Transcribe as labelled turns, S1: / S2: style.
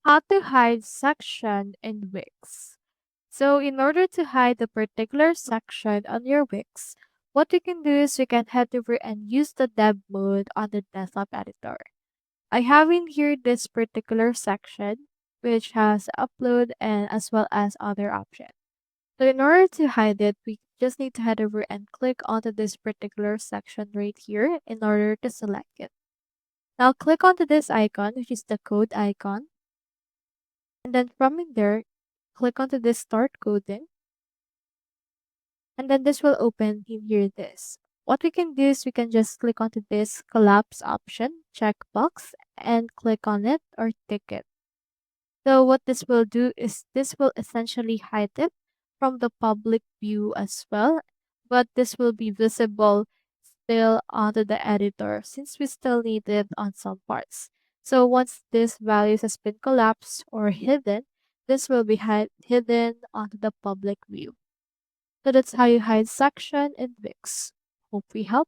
S1: How to hide section in Wix. So in order to hide the particular section on your Wix, what you can do is you can head over and use the deb mode on the desktop editor. I have in here this particular section which has upload and as well as other options. So in order to hide it, we just need to head over and click onto this particular section right here in order to select it. Now click onto this icon, which is the code icon. And then from in there, click onto this start coding. And then this will open in here this. What we can do is we can just click onto this collapse option, checkbox, and click on it or tick it. So what this will do is this will essentially hide it from the public view as well, but this will be visible still onto the editor since we still need it on some parts. So once this values has been collapsed or hidden, this will be hidden onto the public view. So that's how you hide section in Wix. Hope we help.